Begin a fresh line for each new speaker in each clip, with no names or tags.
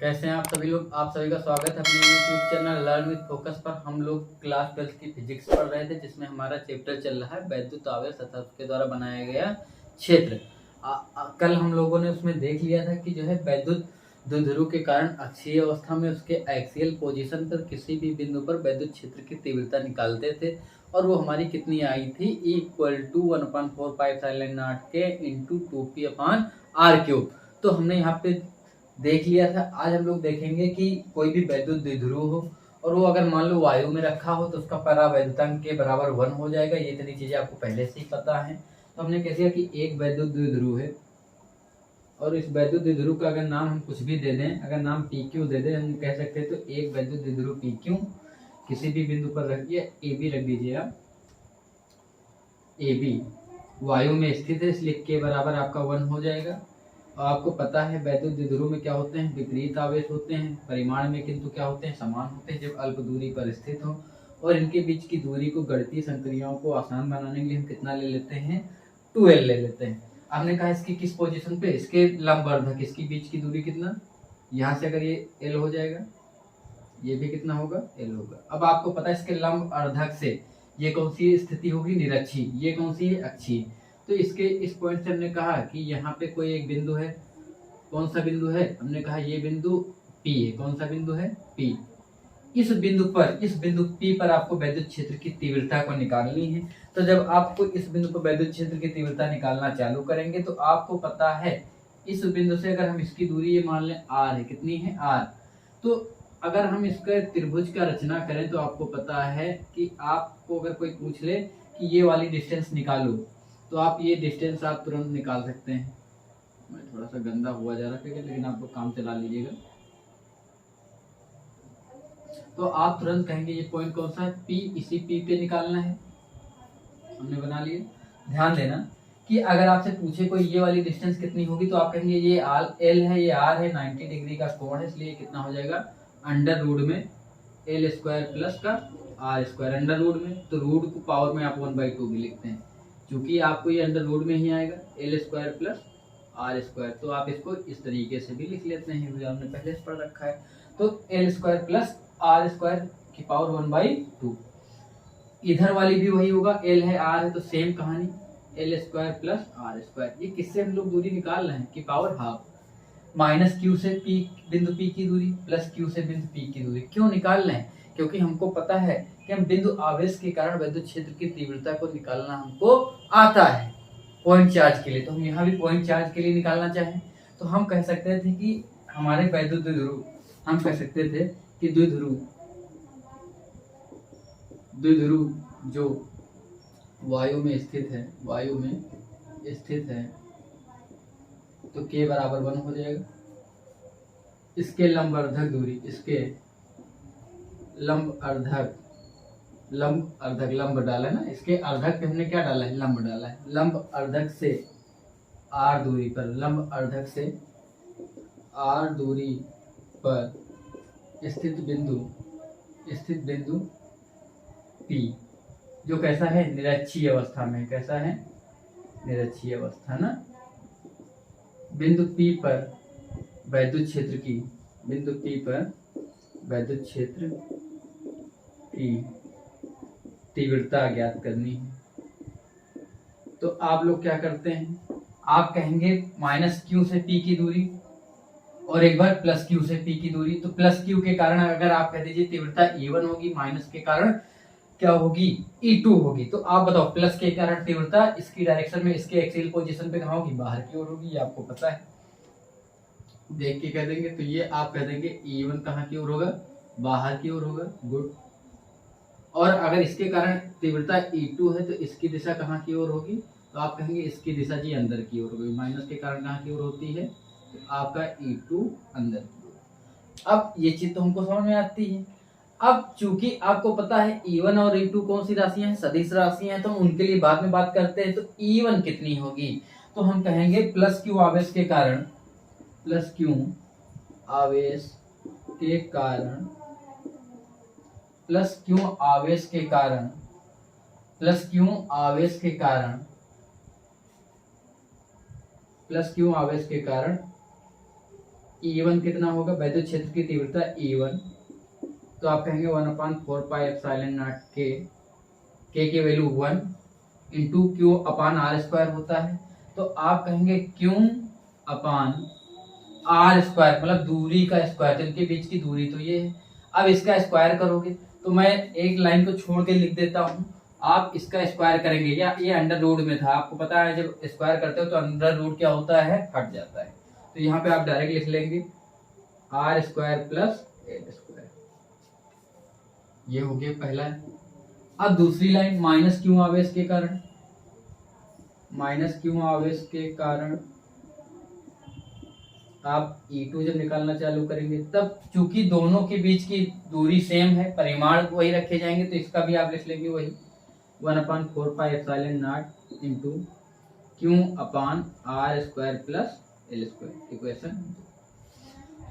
कैसे हैं आप सभी लोग। आप सभी का स्वागत है अपने YouTube channel learn with focus पर। हम लोग क्लास 12 की फिजिक्स पढ़ रहे थे, जिसमें हमारा चैप्टर चल रहा है वैद्युत आवेश तथा उसके द्वारा बनाया गया क्षेत्र। कल हम लोगों ने उसमें देख लिया था कि जो है वैद्युत द्विध्रुव के कारण अक्षीय अवस्था में उसके एक्सियल पोजीशन पर किसी भी बिंदु पर वैद्युत क्षेत्र की तीव्रता निकालते थे, और वो हमारी कितनी आई थी, = 1/4πε0 के इंटू 2p/r³। तो हमने यहाँ पे देख लिया था। आज हम लोग देखेंगे कि कोई भी वैद्युत द्विध्रुव हो और वो अगर मान लो वायु में रखा हो तो उसका परावैद्युतांक के बराबर 1 हो जाएगा। ये इतनी चीजें आपको पहले से ही पता है। तो हमने कह दिया कि एक वैद्युत द्विध्रुव है और इस वैद्युत द्विध्रुव का अगर नाम हम कुछ भी दे दें, अगर नाम PQ दे दें, हम कह सकते हैं तो एक वैद्युत द्विध्रुव PQ किसी भी बिंदु पर रखिए, AB रख दीजिए आप। AB वायु में स्थित है, इसलिए K बराबर आपका 1 हो जाएगा। और आपको पता है वैद्युत द्विध्रुव में क्या होते हैं, विपरीत आवेश होते हैं, परिमाण में किंतु क्या होते हैं, समान होते हैं जब अल्प दूरी पर स्थित हो। और इनके बीच की दूरी को गणितीय संक्रियाओं को आसान बनाने के लिए हम कितना ले लेते हैं, 2l ले लेते हैं। आपने कहा इसकी किस पोजीशन पे, इसके लंबवर्धक, इसकी बीच की दूरी कितना, यहाँ से अगर ये l हो जाएगा, ये भी कितना होगा, l होगा। अब आपको पता है इसके लंब अर्धक से ये कौन सी स्थिति होगी, निरक्षीय। ये कौन सी है, अक्षीय। तो इसके इस पॉइंट से हमने कहा कि यहाँ पे कोई एक बिंदु है। कौन सा बिंदु है, हमने कहा ये बिंदु P है। कौन सा बिंदु है, P। इस बिंदु P पर आपको वैद्युत क्षेत्र की तीव्रता को निकालनी है। तो जब आपको इस बिंदु पर वैद्युत क्षेत्र की तीव्रता निकालना चालू करेंगे तो आपको पता है इस बिंदु से अगर हम इसकी दूरी ये मान लें r है, कितनी है, r। तो अगर हम इसका त्रिभुज का रचना करें तो आपको पता है कि आपको अगर कोई पूछ ले कि ये वाली डिस्टेंस निकालो, तो आप ये डिस्टेंस आप तुरंत निकाल सकते हैं। मैं थोड़ा सा गंदा हुआ जा रहा है, लेकिन आप लोग काम चला लीजिएगा। तो आप तुरंत कहेंगे ये पॉइंट कौन सा है, P। इसी P पे निकालना है, हमने बना लिया। ध्यान देना कि अगर आपसे पूछे कोई ये वाली डिस्टेंस कितनी होगी तो आप कहेंगे ये L है, ये R है, 90 डिग्री का कोण है, इसलिए कितना हो जाएगा, √में L² प्लस का R², √ में। तो रूट को पावर में आप 1/2 भी लिखते हैं, क्योंकि आपको ये √ में ही आएगा, L² प्लस R²। तो आप इसको इस तरीके से भी लिख लेते हैं, जो आपने पहले से पढ़ रखा है। तो L² प्लस R² की पावर 1/2। इधर वाली भी वही होगा, L है R है, तो सेम कहानी, L² प्लस R²। ये किससे हम लोग दूरी निकाल रहे हैं, की पावर हाफ। -Q से P, बिंदु P की दूरी, प्लस Q से बिंदु P की दूरी क्यों निकाल रहे हैं, क्योंकि हमको पता है कि हम बिंदु आवेश के कारण वैद्युत क्षेत्र की तीव्रता को निकालना हमको आता है पॉइंट चार्ज के लिए। तो हम यहाँ भी पॉइंट चार्ज के लिए निकालना चाहें तो हम कह सकते थे कि हमारे वैद्युत द्विध्रुव, हम कह सकते थे कि द्विध्रुव जो वायु में स्थित है, तो K बराबर 1 हो जाएगा। इसके लंबवर्धक दूरी, इसके लंब डाला है ना, इसके अर्धक पे हमने क्या डाला है, लंब डाला है। लंब अर्धक से R दूरी पर, लंब अर्धक से R दूरी पर स्थित बिंदु P, जो कैसा है, निरक्षीय अवस्था में। कैसा है, निरक्षीय अवस्था ना। बिंदु P पर वैद्युत क्षेत्र की तीव्रता ज्ञात करनी है। तो आप लोग क्या करते हैं, आप कहेंगे -Q से P की दूरी और एक बार +Q से P की दूरी। तो +Q के कारण अगर आप कह दीजिए तीव्रता E1 होगी, माइनस के कारण क्या होगी, E2 होगी। तो आप बताओ प्लस के कारण तीव्रता इसकी डायरेक्शन में, इसके एक्सियल पोजीशन पे कहाँ होगी, बाहर की ओर होगी। ये आपको पता है, देख के कह देंगे। तो ये आप कह देंगे E1 कहाँ की ओर होगा, बाहर की ओर होगा। गुड। और अगर इसके कारण तीव्रता E2 है तो इसकी दिशा कहाँ की ओर होगी, तो आप कहेंगे इसकी दिशा जी अंदर की ओर होगी। माइनस के कारण कहाँ की ओर होती है, तो आपका E2 अंदर की ओर। अब ये चीज तो हमको समझ में आती है। अब चूंकि आपको पता है E1 और E2 कौन सी राशियां हैं, सदिश राशियां हैं, तो हम उनके लिए बाद में बात करते हैं। तो E1 कितनी होगी, तो हम कहेंगे +Q आवेश के कारण, +Q आवेश के कारण, +Q आवेश के कारण, +Q आवेश के कारण, +Q आवेश के कारण E1 कितना होगा, वैद्युत क्षेत्र की तीव्रता E1, तो आप कहेंगे 1/4πε0 के की value 1 into Q upon R square होता है। तो आप कहेंगे क्यू अपान आर स्क्वायर मतलब दूरी का स्क्वायर, तो इनके बीच की दूरी तो ये है। अब इसका स्क्वायर करोगे तो मैं एक लाइन को छोड़ के लिख देता हूँ, आप इसका स्क्वायर करेंगे, या ये अंडर रूट में था, आपको पता है जब स्क्वायर करते हो तो अंडर रूट क्या होता है, हट जाता है। तो यहाँ पे आप डायरेक्ट लिख लेंगे R square plus L square, ये हो गया पहला। अब दूसरी लाइन माइनस क्यू आवेश के कारण, माइनस क्यू आवेश के कारण आप E2 जब निकालना चालू करेंगे तब चूंकि दोनों के बीच की दूरी सेम है, परिमाण वही रखे जाएंगे, तो इसका भी आप लिख लेंगे वही 1/4πε0 into Q upon R square plus L square equation.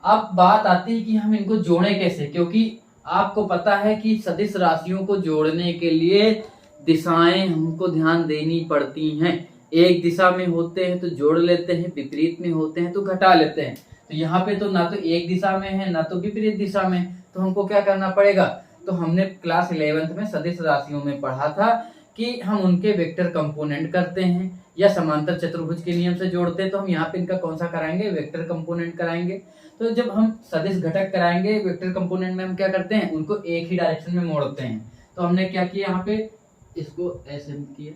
अब बात आती है कि हम इनको जोड़े कैसे, क्योंकि आपको पता है कि सदिश राशियों को जोड़ने के लिए दिशाएं हमको ध्यान देनी पड़ती हैं। एक दिशा में होते हैं तो जोड़ लेते हैं, विपरीत में होते हैं तो घटा लेते हैं। तो यहाँ पे तो ना तो एक दिशा में है ना तो विपरीत दिशा में, तो हमको क्या करना पड़ेगा, तो हमने क्लास 11th में सदिश राशियों में पढ़ा था कि हम उनके वेक्टर कंपोनेंट करते हैं या समांतर चतुर्भुज के नियम से जोड़ते हैं। तो हम यहाँ पे इनका कौन सा कराएंगे, वेक्टर कंपोनेंट कराएंगे। तो जब हम सदिश घटक कराएंगे वेक्टर कंपोनेंट में हम क्या करते हैं, उनको एक ही डायरेक्शन में मोड़ते हैं। तो हमने क्या किया, यहाँ पे इसको ऐसे किया।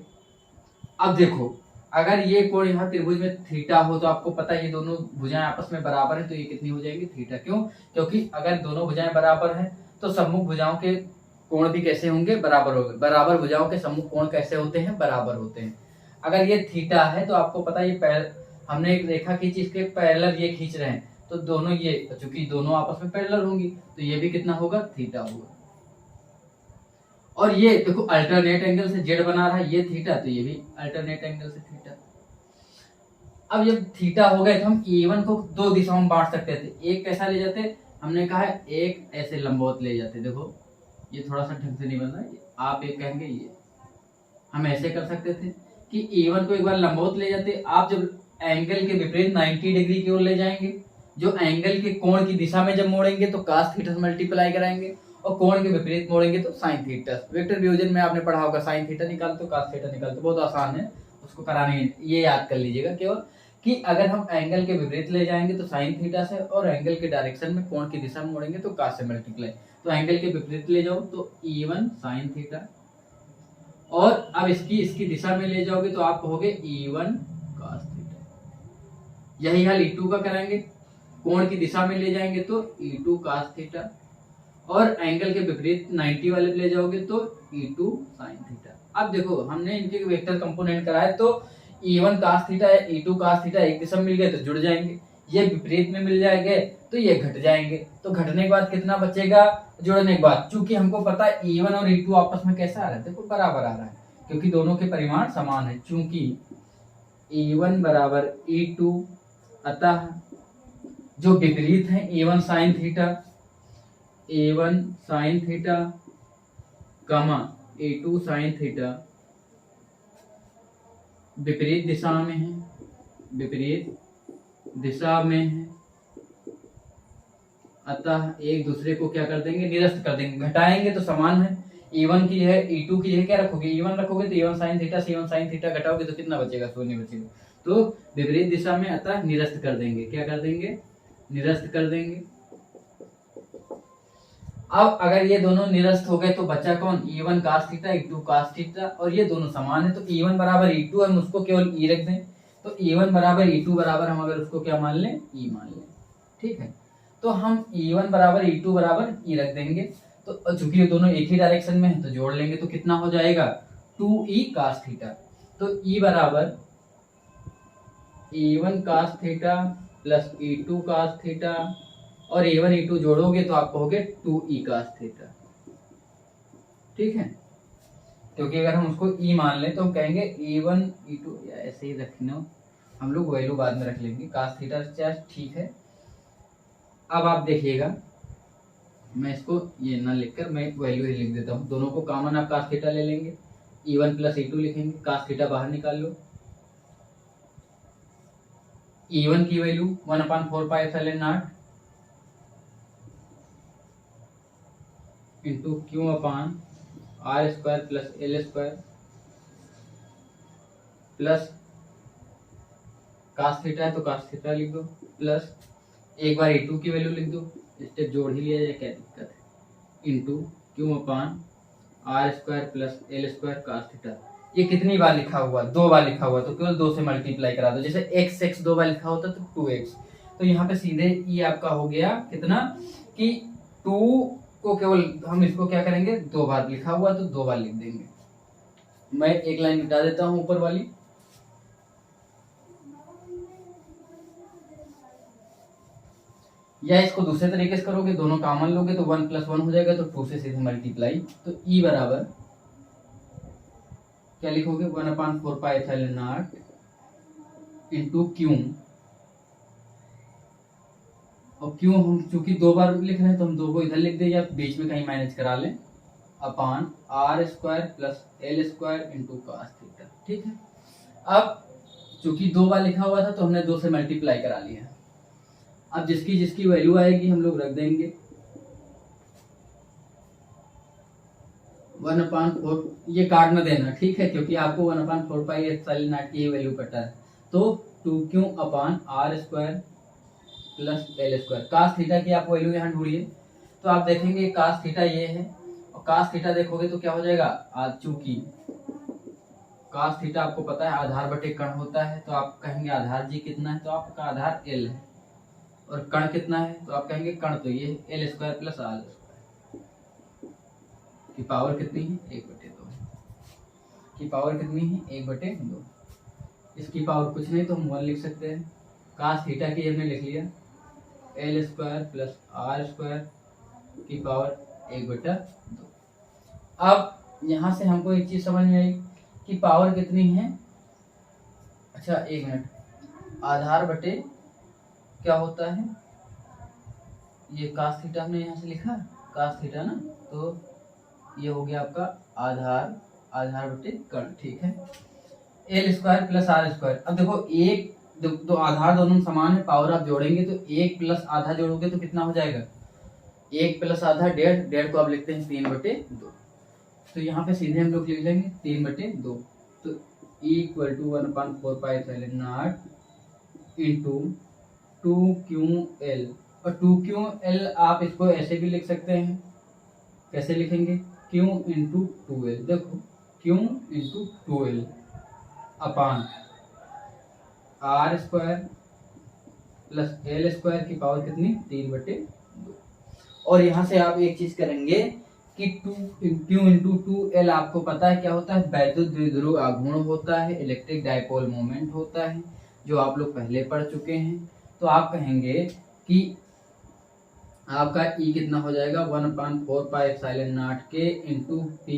अब देखो अगर ये कोण यहाँ त्रिभुज में थीटा हो तो आपको पता है ये दोनों भुजाएं आपस में बराबर है, तो ये कितनी हो जाएगी, थीटा। क्यों, क्योंकि अगर दोनों भुजाएं बराबर हैं तो सम्मुख भुजाओं के कोण भी कैसे होंगे, बराबर होंगे। बराबर भुजाओं के सम्मुख कोण कैसे होते हैं, बराबर होते हैं। अगर ये थीटा है तो आपको पता है ये हमने एक रेखा खींची, इसके पैरेलल ये खींच रहे हैं, तो दोनों ये चूंकि दोनों आपस में पैरेलल होंगी तो ये भी कितना होगा, थीटा होगा। और ये देखो अल्टरनेट एंगल से जेड बना रहा है, ये थीटा, तो ये भी अल्टरनेट एंगल से थीटा। अब जब थीटा हो गए तो हम E1 को दो दिशाओं में बांट सकते थे। एक कैसा ले जाते, हमने कहा है एक ऐसे लंबवत ले जाते। देखो ये थोड़ा सा ढंग से नहीं बन रहा है, आप एक कहेंगे ये, हम ऐसे कर सकते थे कि E1 को एक बार लंबवत ले जाते। आप जब एंगल के विपरीत 90 डिग्री की ओर ले जाएंगे, जो एंगल के कोण की दिशा में जब मोड़ेंगे तो cos थीटा से मल्टीप्लाई कराएंगे, और कोण के विपरीत मोड़ेंगे तो sin थीटा। वेक्टर वियोजन में आपने पढ़ा होगा sin थीटा निकालते हो, cos थीटा निकालते हो, बहुत आसान है उसको कराने। ये याद कर लीजिएगा केवल कि अगर हम एंगल के विपरीत ले जाएंगे तो sin थीटा से, और एंगल के डायरेक्शन में कोण की दिशा में मोड़ेंगे तो cos से मल्टीप्लाई। तो एंगल के विपरीत ले जाओ तो E1 sin थीटा, और अब इसकी दिशा में ले जाओगे तो आप कहोगे E1 cos थीटा। यही हाल E2 का करेंगे, कोण की दिशा में ले जाएंगे तो E2 cos थीटा, और एंगल के विपरीत 90 वाले ले जाओगे तो E2 sin थीटा। अब देखो हमने इनके वेक्टर कंपोनेंट कराए तो E1 cos थीटा है, E2 cos थीटा एक दिशा में मिल गए तो जुड़ जाएंगे, ये विपरीत में मिल जाएंगे तो ये घट जाएंगे। तो घटने के बाद कितना बचेगा, जोड़ने के बाद, चूंकि हमको पता है E1 और E2 आपस में कैसा आ रहा है, देखो बराबर आ रहा है क्योंकि दोनों के परिमाण समान है। चूंकि E1 बराबर E2, अतः जो विपरीत है A1 sin theta, A1 sin theta कमा A2 sin थीटा विपरीत दिशा में है, विपरीत दिशा में है, अतः एक दूसरे को क्या कर देंगे, निरस्त कर देंगे। घटाएंगे तो समान है, E1 की है E2 की है, क्या रखोगे, E1 रखोगे तो A1 sin थीटा से A1 sin थीटा घटाओगे तो कितना बचेगा, शून्य बचेगा। तो विपरीत दिशा में अतः निरस्त कर देंगे, क्या कर देंगे, निरस्त कर देंगे। अब अगर ये दोनों निरस्त हो गए तो बचा कौन, E1 cos theta, E2 cos theta, और ये दोनों समान है तो E1 बराबर E2 हम उसको केवल E रख दें, तो E1 बराबर E2 बराबर हम अगर उसको क्या मान लें, E मान लें, ठीक है। तो हम E1 बराबर E2 बराबर E रख देंगे, तो चूंकि ये दोनों एक ही डायरेक्शन में है तो जोड़ लेंगे तो कितना हो जाएगा, 2E cos थीटा। तो E बराबर E1 cos theta plus E2 cos theta, और A1 A2 जोड़ोगे तो आप कहोगे 2E cos थीटा, ठीक है। क्योंकि अगर हम उसको E मान लें तो हम कहेंगे A1 A2, या ऐसे ही रखना, हम लोग वैल्यू बाद में रख लेंगे, cos थीटा चाहे ठीक है। अब आप देखिएगा, मैं इसको ये ना लिखकर मैं वैल्यू ही लिख देता हूँ, दोनों को कॉमन आप cos थीटा ले लेंगे, E1 प्लस E2 लिखेंगे, cos थीटा बाहर निकाल लो, E1 की value 1/4πε0 into Q/r² plus L² plus cos theta है तो cos थीटा लिख दो, प्लस एक बार E2 की वैल्यू लिख दो, स्टेप जोड़ ही लिया जाए, क्या दिक्कत है, into Q/r² plus L² cos theta. ये कितनी बार लिखा हुआ, 2 बार लिखा हुआ, तो केवल 2 से मल्टीप्लाई करा दो। जैसे x 2 बार लिखा होता तो 2x, तो यहाँ पे सीधे ये आपका हो गया कितना कि 2 को केवल हम इसको क्या करेंगे, 2 बार लिखा हुआ तो 2 बार लिख देंगे। मैं एक लाइन मिटा देता हूं ऊपर वाली, या इसको दूसरे तरीके से करोगे, दोनों कॉमन लोगे तो 1 + 1 हो जाएगा, तो 2 से सीधे मल्टीप्लाई, तो E बराबर क्या लिखोगे, 1/4πε0 इंटू Q, और Q हम चूंकि 2 बार लिख रहे हैं तो हम 2 को इधर लिख दें या बीच में कहीं मैनेज करा लें, r² plus L² into cos theta. ठीक है, अब चूंकि 2 बार लिखा हुआ था तो हमने 2 से मल्टीप्लाई करा लिया। अब जिसकी जिसकी वैल्यू आएगी हम लोग रख देंगे 1/4, ये काट न देना, ठीक है, क्योंकि आपको 1/4πε0 की वैल्यू पता है, तो 2Q/r² plus L²। cos theta की आप वैल्यू यहाँ ढूंढिए, तो आप देखेंगे cos थीटा ये है, और cos थीटा देखोगे तो क्या हो जाएगा, चूंकि cos थीटा आपको पता है आधार बटे कण होता है, तो आप कहेंगे आधार जी कितना है, तो आपका आधार L है, और कण कितना है, तो आप कहेंगे कण तो ये L² प्लस R² की पावर कितनी है, 1/2 की पावर कितनी है, 1/2। इसकी पावर कुछ नहीं तो हम 1 लिख सकते हैं। cos थीटा की हमने लिख लिया L² प्लस R² की पावर 1/2। अब यहाँ से हमको एक चीज समझ में आई कि पावर कितनी है, अच्छा एक मिनट, आधार बटे क्या होता है, ये cos थीटा हमने यहाँ से लिखा cos थीटा ना, तो ये हो गया आपका आधार बटे कण। ठीक है, L² प्लस R²। अब देखो एक तो आधार दोनों समान है, पावर आप जोड़ेंगे तो 1 प्लस आधा जोड़ोगे तो कितना हो जाएगा, 1 प्लस आधा 1.5 को आप लिखते हैं 3/2, तो यहाँ पे सीधे हम लोग लिख लेंगे 3/2, तो E = 1/4πε0 इंटू 2QL, और 2QL आप इसको ऐसे भी लिख सकते हैं, कैसे लिखेंगे, Q इंटू 2L, देखो Q इंटू 2L अपान R² प्लस L² की पावर कितनी, 3/2। और यहाँ से आप एक चीज करेंगे कि Q इंटू 2L आपको पता है क्या होता है, वैद्युत द्विध्रुव आघूर्ण होता है, इलेक्ट्रिक डायपोल मोमेंट होता है, जो आप लोग पहले पढ़ चुके हैं। तो आप कहेंगे कि आपका E कितना हो जाएगा, 1/4πε0 के इंटू T/,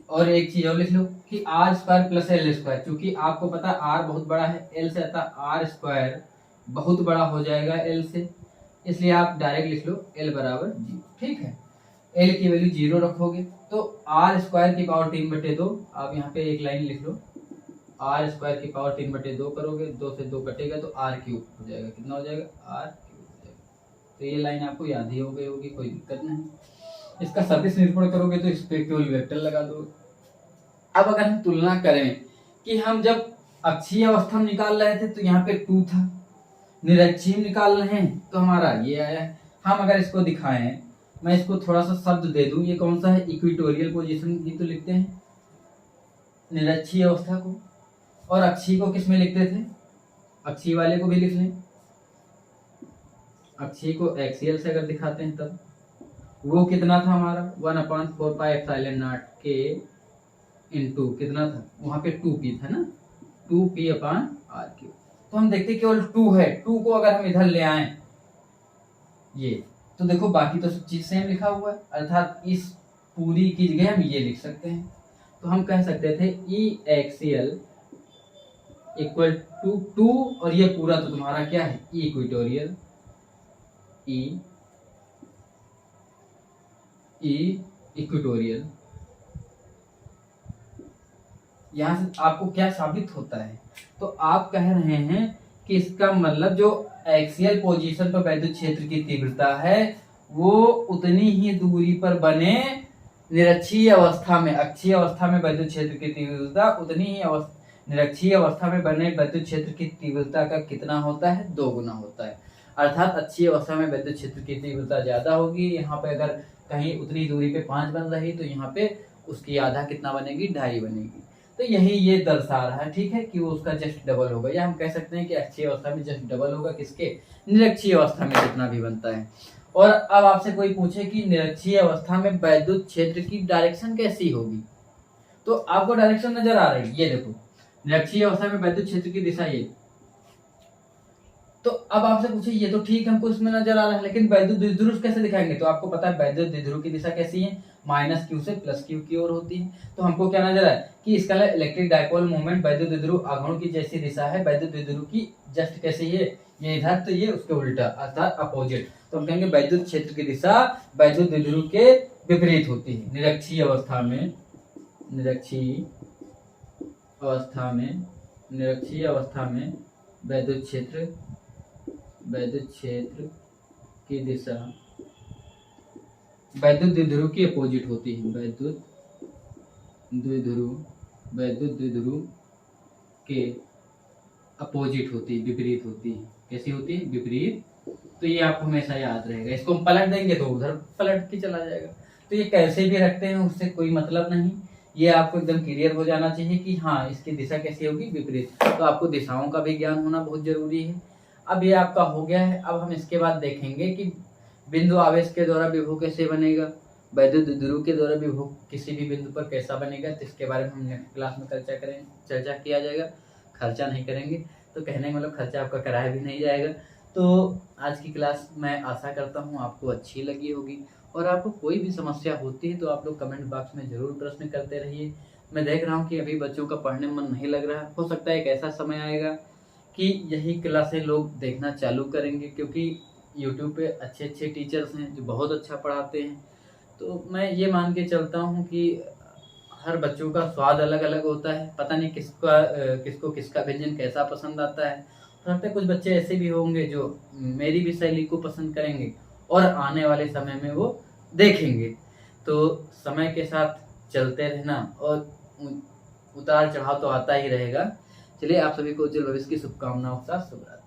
और एक चीज और लिख लो कि R² प्लस L², क्योंकि आपको पता है R बहुत बड़ा है L से, अतः R² बहुत बड़ा हो जाएगा L से, इसलिए आप डायरेक्ट लिख लो L बराबर 0। ठीक है, L की वैल्यू 0 रखोगे तो R² की पावर 3/2, आप यहाँ पे एक लाइन लिख लो, R² की पावर 3/2 करोगे, 2 से 2 कटेगा तो R³ हो जाएगा, कितना हो जाएगा, R³ हो जाएगा। तो ये लाइन आपको याद ही हो गई होगी, कोई दिक्कत नहीं। इसका सदिश निरूपण करोगे तो इस पे केवल वेक्टर लगा दो। अब अगर हम तुलना करें कि हम जब अक्षीय अवस्था में निकाल रहे थे तो यहाँ पे 2 था, निरक्षीय निकाल रहे हैं तो हमारा ये आया है। हम अगर इसको दिखाएं, मैं इसको थोड़ा सा शब्द दे दूं, ये कौन सा है, इक्वेटोरियल पोजीशन ही तो लिखते हैं निरक्षीय अवस्था को, और अक्षीय को किस में लिखते थे, अक्षीय वाले को भी लिख लें, अक्षीय को एक्सियल से अगर दिखाते हैं तब वो कितना था हमारा, 1/4πε0 के इंटू कितना था, वहां पे 2p था ना, 2p/r³। तो हम देखते केवल 2 है, 2 को अगर हम इधर ले आए ये, तो देखो बाकी तो सब चीज सेम लिखा हुआ है, अर्थात इस पूरी की जगह हम ये लिख सकते हैं। तो हम कह सकते थे E एक्सियल इक्वल टू 2, और ये पूरा तो तुम्हारा क्या है, इक्वेटोरियल, E इक्वेटोरियल, यहाँ से आपको क्या साबित होता है, तो आप कह रहे हैं कि इसका मतलब जो एक्सियल पोजीशन पर वैद्युत क्षेत्र की तीव्रता है वो उतनी ही दूरी पर बने निरक्षीय अवस्था में, अक्षीय अवस्था में वैद्युत क्षेत्र की तीव्रता उतनी ही निरक्षीय अवस्था में बने वैद्युत क्षेत्र की तीव्रता का कितना होता है, 2 गुना होता है। अर्थात अक्षीय अवस्था में वैद्युत क्षेत्र की तीव्रता ज्यादा होगी। यहाँ पे अगर कहीं उतनी दूरी पे 5 बन रही तो यहाँ पे उसकी आधा कितना बनेगी, 2.5 बनेगी। तो यही ये दर्शा रहा है, ठीक है, कि वो उसका जस्ट डबल होगा, या हम कह सकते हैं कि अक्षीय अवस्था में जस्ट डबल होगा किसके, निरक्षीय अवस्था में जितना भी बनता है। और अब आपसे कोई पूछे कि निरक्षीय अवस्था में वैद्युत क्षेत्र की डायरेक्शन कैसी होगी, तो आपको डायरेक्शन नजर आ रही है, ये देखो निरक्षीय अवस्था में वैद्युत क्षेत्र की दिशा ये। तो अब आपसे पूछे ये तो ठीक हमको इसमें नजर आ रहा है, लेकिन वैद्युत द्विध्रुव कैसे दिखाएंगे, तो आपको पता है वैद्युत द्विध्रुव की दिशा कैसी है, -q से +q की ओर होती है। तो हमको क्या नजर आया कि इसका इलेक्ट्रिक डायपोल मोमेंट वैद्युत द्विध्रुव आघूर्ण की जैसी दिशा है, वैद्युत द्विध्रुव की जस्ट कैसी है, ये इधर, तो ये उसके उल्टा अर्थात अपोजिट। तो हम कहेंगे वैद्युत क्षेत्र की दिशा वैद्युत द्विध्रुव के विपरीत होती है निरक्षीय अवस्था में। निरक्षीय अवस्था में वैद्युत क्षेत्र की दिशा वैद्युत द्विध्रुव की अपोजिट होती है, वैद्युत द्विध्रुव के अपोजिट होती है, विपरीत होती है। कैसी होती है, विपरीत। तो ये आपको हमेशा याद रहेगा, इसको हम पलट देंगे तो उधर पलट के चला जाएगा। तो ये कैसे भी रखते हैं उससे कोई मतलब नहीं, ये आपको एकदम क्लियर हो जाना चाहिए कि हाँ इसकी दिशा कैसी होगी, विपरीत। तो आपको दिशाओं का भी ज्ञान होना बहुत जरूरी है। अब ये आपका हो गया है। अब हम इसके बाद देखेंगे कि बिंदु आवेश के द्वारा विभव कैसे बनेगा, वैद्युत द्विध्रुव के द्वारा विभव किसी भी बिंदु पर कैसा बनेगा, तो इसके बारे में हम नेक्स्ट क्लास में चर्चा किया जाएगा। खर्चा नहीं करेंगे, तो कहने का मतलब खर्चा आपका कराया भी नहीं जाएगा। तो आज की क्लास मैं आशा करता हूँ आपको अच्छी लगी होगी, और आपको कोई भी समस्या होती है तो आप लोग कमेंट बॉक्स में जरूर प्रश्न करते रहिए। मैं देख रहा हूँ कि अभी बच्चों का पढ़ने में मन नहीं लग रहा है, हो सकता है एक ऐसा समय आएगा कि यही क्लासें लोग देखना चालू करेंगे, क्योंकि YouTube पे अच्छे अच्छे टीचर्स हैं जो बहुत अच्छा पढ़ाते हैं। तो मैं ये मान के चलता हूँ कि हर बच्चों का स्वाद अलग अलग होता है, पता नहीं किसको किसका व्यंजन कैसा पसंद आता है। हो सकता है कुछ बच्चे ऐसे भी होंगे जो मेरी भी शैली को पसंद करेंगे और आने वाले समय में वो देखेंगे। तो समय के साथ चलते रहना, और उतार चढ़ाव तो आता ही रहेगा। चलिए, आप सभी को उज्जवल भविष्य की शुभकामनाओं के साथ शुभ रात्रि।